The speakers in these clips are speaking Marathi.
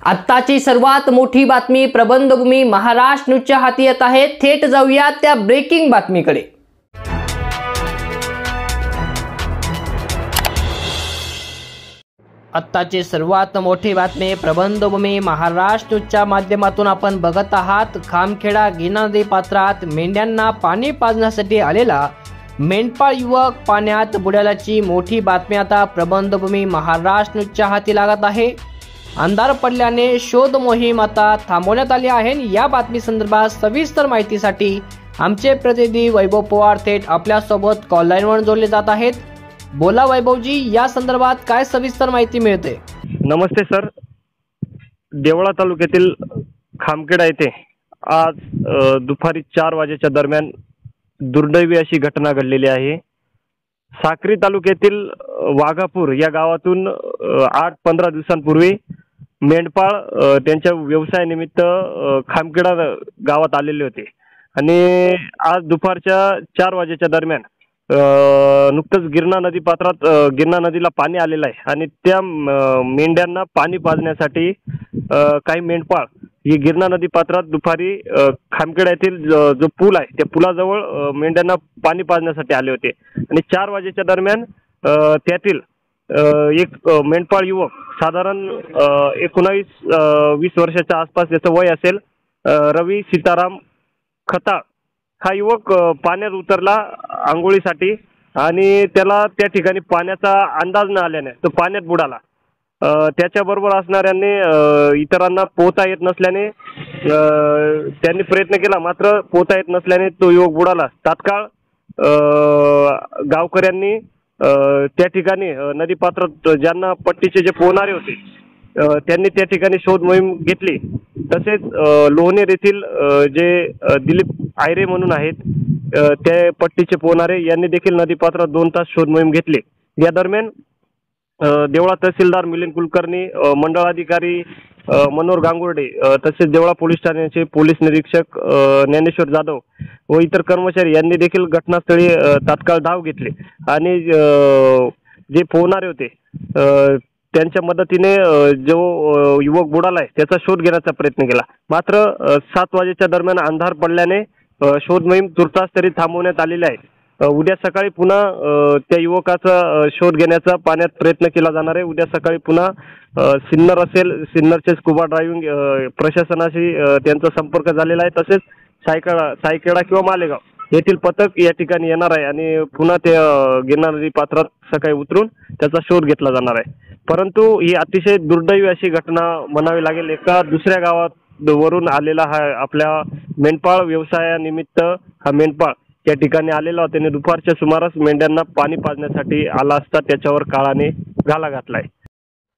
आत्ताची सर्वात मोठी बातमी प्रबंधभूमी महाराष्ट्र न्यूजच्या हाती येत आहे। थेट जाऊया त्या ब्रेकिंग बातमीकडे। आत्ताची सर्वात मोठी बातमी प्रबंधभूमी महाराष्ट्र न्यूजच्या माध्यमातून आपण बघत आहात। खामखेडा गिरणा नदी पात्रात मेंढ्यांना पाणी पाजण्यासाठी आलेला मेंढपाळ युवक पाण्यात बुडाल्याची मोठी बातमी आता प्रबंधभूमी महाराष्ट्र न्यूजच्या हाती लागत आहे। अंधार पडल्याने शोध मोहीम आता थांबवण्यात आली आहे। या बातमी संदर्भात सविस्तर माहितीसाठी आमचे प्रतिनिधी वैभव पवार थेट आपल्या सोबत कॉल लाईन वर जोडले जात आहेत। बोला वैभवजी, या संदर्भात काय सविस्तर माहिती मिळते? नमस्ते सर, देवळा तालुक्यातील खामखेडा येथे आज दुपारी 4 वाजेच्या दरम्यान दुर्दैवी अशी घटना घडलेली आहे। साक्री तालुक्यातील वाघापूर या गावातून 8-15 दिवसांपूर्वी मेंढपाळ त्यांच्या व्यवसायानिमित्त खामखेडा गावात आलेले होते आणि आज दुपारच्या 4 वाजेच्या दरम्यान नुकतंच गिरणा नदी पात्रात गिरणा नदीला पाणी आलेलं आहे आणि त्या मेंढ्यांना पाणी पाजण्यासाठी काही मेंढपाळ ही गिरणा नदी पात्रात दुपारी खामखेडा येथील जो पूल आहे त्या पुलाजवळ मेंढ्यांना पाणी पाजण्यासाठी आले होते आणि 4 वाजेच्या दरम्यान त्यातील एक मेंढपाळ युवक साधारण 19-20 वर्षाच्या आसपास त्याचं वय असेल, रवी सीताराम खताळ हा युवक पाण्यात उतरला आंघोळीसाठी आणि त्याला त्या ठिकाणी पाण्याचा अंदाज न आल्याने तो पाण्यात बुडाला। त्याच्याबरोबर असणाऱ्यांनी इतरांना पोहता येत नसल्याने त्यांनी प्रयत्न केला, मात्र पोहता येत नसल्याने तो युवक बुडाला। तात्काळ गावकऱ्यांनी त्या ठिकाणी नदीपात्रात ज्यांना पट्टीचे जे पोहणारे होते त्यांनी त्या ठिकाणी शोध मोहीम घेतली। तसेच लोहनेर येथील जे दिलीप आयरे म्हणून आहेत ते पट्टीचे पोहणारे यांनी देखील नदीपात्रात 2 तास शोध मोहीम घेतली। या दरम्यान देवळा तहसीलदार मिलिंद कुलकर्णी, मंडळाधिकारी मनोहर गांगुर्डे तसेच देवळा पोलीस ठाण्याचे पोलीस निरीक्षक ज्ञानेश्वर जाधव व इतर कर्मचारी यांनी देखील घटनास्थळी तात्काळ धाव घेतली आणि जे पोहणारे होते त्यांच्या मदतीने जो युवक बुडाला आहे त्याचा शोध घेण्याचा प्रयत्न केला। मात्र 7 वाजेच्या दरम्यान अंधार पडल्याने शोध मोहीम तुर्तास तरी थांबवण्यात आलेली आहे। उद्या सकाळी पुन्हा त्या युवकाचा शोध घेण्याचा पाण्यात प्रयत्न केला जाणार आहे। उद्या सकाळी पुन्हा सिन्नर असेल, सिन्नरचे स्कुबा ड्रायव्हिंग प्रशासनाशी त्यांचा संपर्क झालेला आहे। तसेच सायखेडा किंवा मालेगाव येथील पथक या ठिकाणी येणार आहे आणि पुन्हा ते गिरणा नदी पात्रात सकाळी उतरून त्याचा शोध घेतला जाणार आहे। परंतु ही अतिशय दुर्दैवी अशी घटना म्हणावी लागेल। एका दुसऱ्या गावात वरून आलेला हा आपल्या मेंढपाळ व्यवसायानिमित्त हा मेंढपाळ या ठिकाणी आलेला होता आणि दुपारच्या सुमारास मेंढ्यांना पाणी पाजण्यासाठी आला असता त्याच्यावर काळाने घाला घातलाय।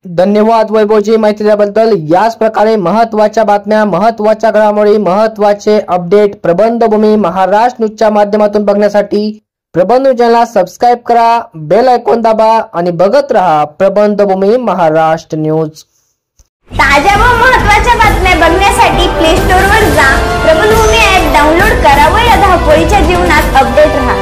धन्यवाद वैभवजी माहिती दिल्याबद्दल। याच प्रकारे महत्त्वाच्या बातम्या, महत्त्वाच्या घडामोडी, महत्त्वाचे अपडेट प्रबंधभूमी महाराष्ट्र न्यूजच्या माध्यमातून बघण्यासाठी प्रबंधभूमी चॅनलला सबस्क्राइब करा, बेल आयकॉन दाबा आणि बघत रहा प्रबंधभूमी महाराष्ट्र न्यूज। ताज्या व महत्त्वाच्या बातम्या बघण्यासाठी प्ले स्टोअर वर जा, प्रबंधभूमी ॲप डाउनलोड करा व या धावपळीच्या जीवनात अपडेट रहा।